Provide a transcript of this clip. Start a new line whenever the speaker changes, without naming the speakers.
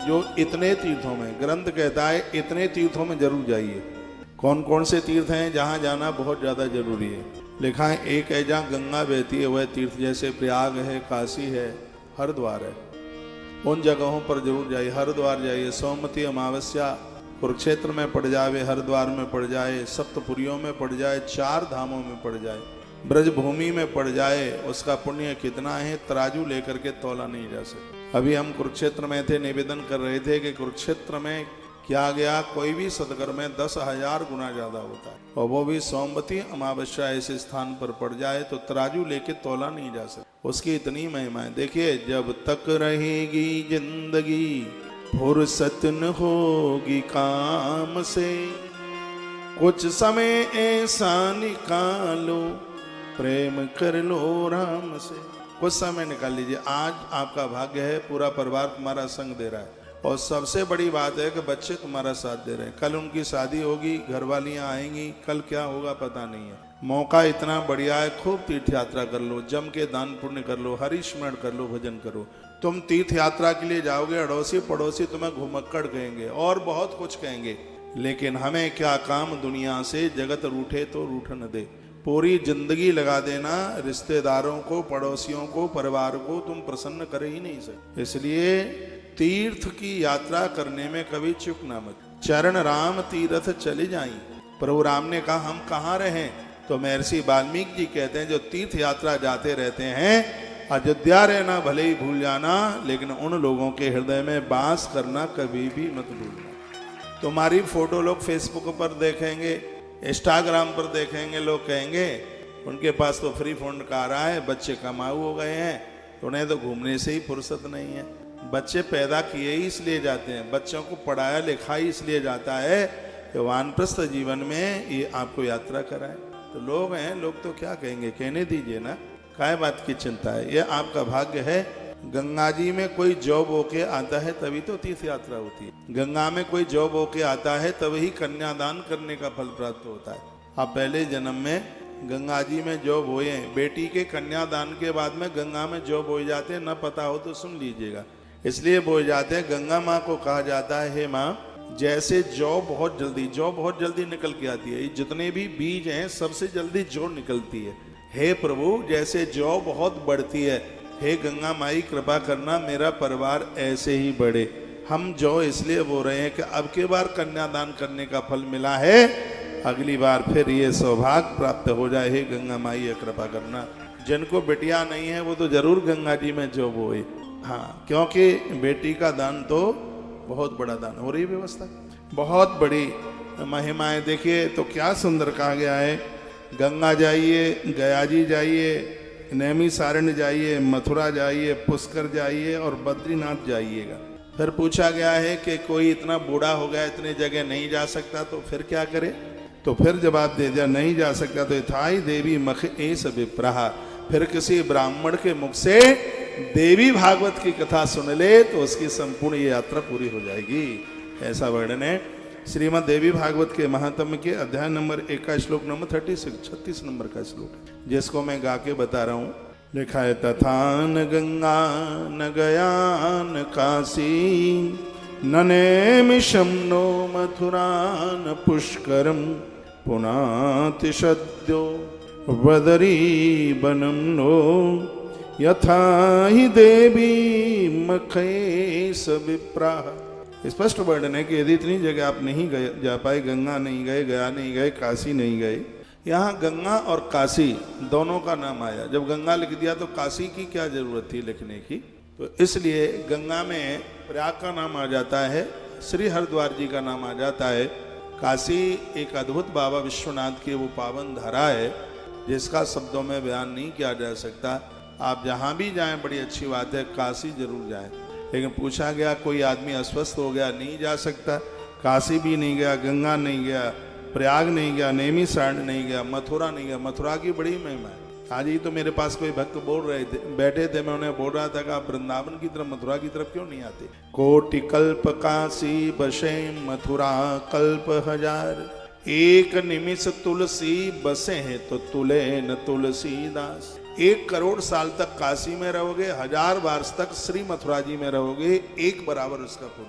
जो इतने तीर्थों में, ग्रंथ कहता है इतने तीर्थों में जरूर जाइए। कौन कौन से तीर्थ हैं जहाँ जाना बहुत ज़्यादा जरूरी है? लिखा है एक है जहाँ गंगा बहती है वह तीर्थ, जैसे प्रयाग है, काशी है, हरिद्वार है, उन जगहों पर जरूर जाइए। हरिद्वार जाइए, सोमवती अमावस्या कुरुक्षेत्र में पड़ जाए, हरिद्वार में पड़ जाए, सप्तपुरियों में पड़ जाए, 4 धामों में पड़ जाए, ब्रजभूमि में पड़ जाए, उसका पुण्य कितना है तराजू लेकर के तौला नहीं जा सकता। अभी हम कुरुक्षेत्र में थे, निवेदन कर रहे थे कि कुरुक्षेत्र में क्या गया, कोई भी सदकर्म में 10,000 गुना ज्यादा होता है, और वो भी सोमवती अमावस्या ऐसे स्थान पर पड़ जाए तो तराजू लेके तौला नहीं जा सकता। उसकी इतनी महिमा है। देखिए, जब तक रहेगी जिंदगी फुर्सत न होगी काम से, कुछ समय ऐसा निकालो प्रेम कर लो राम से। कुछ समय निकाल लीजिए। आज आपका भाग्य है पूरा परिवार तुम्हारा संग दे रहा है, और सबसे बड़ी बात है कि बच्चे तुम्हारा साथ दे रहे हैं। कल उनकी शादी होगी, घरवालियां आएंगी, कल क्या होगा पता नहीं है। मौका इतना बढ़िया है, खूब तीर्थ यात्रा कर लो, जम के दान पुण्य कर लो, हरि स्मरण कर लो, भजन करो। तुम तीर्थ यात्रा के लिए जाओगे, अड़ोसी पड़ोसी तुम्हें घुमक्कड़ कहेंगे और बहुत कुछ कहेंगे, लेकिन हमें क्या काम दुनिया से, जगत रूठे तो रूठन दे। पूरी जिंदगी लगा देना रिश्तेदारों को, पड़ोसियों को, परिवार को तुम प्रसन्न कर ही नहीं सकते। इसलिए तीर्थ की यात्रा करने में कभी चूक ना मत। चरण राम तीर्थ चले जाई। प्रभु राम ने कहा हम कहाँ रहें, तो महर्षि वाल्मीकि जी कहते हैं जो तीर्थ यात्रा जाते रहते हैं, अयोध्या रहना भले ही भूल जाना, लेकिन उन लोगों के हृदय में वास करना कभी भी मत भूलना। तुम्हारी फोटो लोग फेसबुक पर देखेंगे, इंस्टाग्राम पर देखेंगे, लोग कहेंगे उनके पास तो फ्री फंड का आ रहा है, बच्चे कमाऊ हो गए हैं, तो उन्हें तो घूमने से ही फुर्सत नहीं है। बच्चे पैदा किए ही इसलिए जाते हैं, बच्चों को पढ़ाया लिखाई इसलिए जाता है कि वानप्रस्थ जीवन में ये आपको यात्रा कराए। तो लोग हैं, लोग तो क्या कहेंगे, कहने दीजिए ना, काय बात की चिंता है। ये आपका भाग्य है। गंगा जी में कोई जॉब होके आता है तभी तो तीर्थ यात्रा होती है। गंगा में कोई जॉब होके आता है तभी कन्यादान करने का फल प्राप्त होता है। आप पहले जन्म में गंगा जी में जॉब हुए हैं, बेटी के कन्यादान के बाद में गंगा में जॉब हो जाते हैं, न पता हो तो सुन लीजिएगा। इसलिए बोल जाते हैं, गंगा माँ को कहा जाता है, हे माँ जैसे जौ बहुत जल्दी निकल के आती है, जितने भी बीज हैं सबसे जल्दी जौ निकलती है। हे प्रभु, जैसे जौ बहुत बढ़ती है, हे गंगा माई कृपा करना मेरा परिवार ऐसे ही बढ़े। हम जौ इसलिए बोल रहे हैं कि अब के बार कन्यादान करने का फल मिला है, अगली बार फिर ये सौभाग्य प्राप्त हो जाए। हे गंगा माई कृपा करना। जिनको बेटियां नहीं है वो तो जरूर गंगा जी में जौ बोए। हाँ, क्योंकि बेटी का दान तो बहुत बड़ा दान हो रही व्यवस्था, बहुत बड़ी महिमाएं। देखिए तो क्या सुंदर कहा गया है, गंगा जाइए, गया जी जाइए, नैमिषारण्य जाइए, मथुरा जाइए, पुष्कर जाइए और बद्रीनाथ जाइएगा। फिर पूछा गया है कि कोई इतना बूढ़ा हो गया, इतने जगह नहीं जा सकता, तो फिर क्या करे? तो फिर जवाब दे दिया, नहीं जा सकता तो यथाई देवी मख एस विप्रहा। फिर किसी ब्राह्मण के मुख से देवी भागवत की कथा सुन ले तो उसकी संपूर्ण ये यात्रा पूरी हो जाएगी। ऐसा वर्णन है श्रीमद् देवी भागवत के महात्म्य के अध्याय नंबर 1 का श्लोक नंबर 36 नंबर का श्लोक, जिसको मैं गा के बता रहा हूँ। लिखा है, तथा न गंगा न गया न काशी, न नैमिषं नो मथुरा न पुष्करम, पुनाति सद्यो वदरी बनम नो, यथा ही देवी मखे सविप्राह। स्पष्ट वर्णन है कि यदि इतनी जगह आप नहीं गए, जा पाए, गंगा नहीं गए, गया नहीं गए, काशी नहीं गए, यहाँ गंगा और काशी दोनों का नाम आया। जब गंगा लिख दिया तो काशी की क्या जरूरत थी लिखने की, तो इसलिए गंगा में प्रयाग का नाम आ जाता है, श्री हरिद्वार जी का नाम आ जाता है। काशी एक अद्भुत बाबा विश्वनाथ की वो पावन धारा है जिसका शब्दों में बयान नहीं किया जा सकता। आप जहाँ भी जाएं बड़ी अच्छी बात है, काशी जरूर जाएं। लेकिन पूछा गया कोई आदमी अस्वस्थ हो गया, नहीं जा सकता, काशी भी नहीं गया, गंगा नहीं गया, प्रयाग नहीं गया, नैमिषारण्य नहीं गया, मथुरा नहीं गया। मथुरा की बड़ी महिमा है। आज ही तो मेरे पास कोई भक्त बोल रहे थे, बैठे थे, मैं उन्हें बोल रहा था कि आप वृंदावन की तरफ, मथुरा की तरफ क्यों नहीं आते? कोटि कल्प काशी बसे मथुरा कल्प हजार, एक निमिष तुलसी बसे हैं तो तुले न तुलसीदास। 1 करोड़ साल तक काशी में रहोगे, 1000 वर्ष तक श्री मथुरा जी में रहोगे, एक बराबर उसका पुण्य।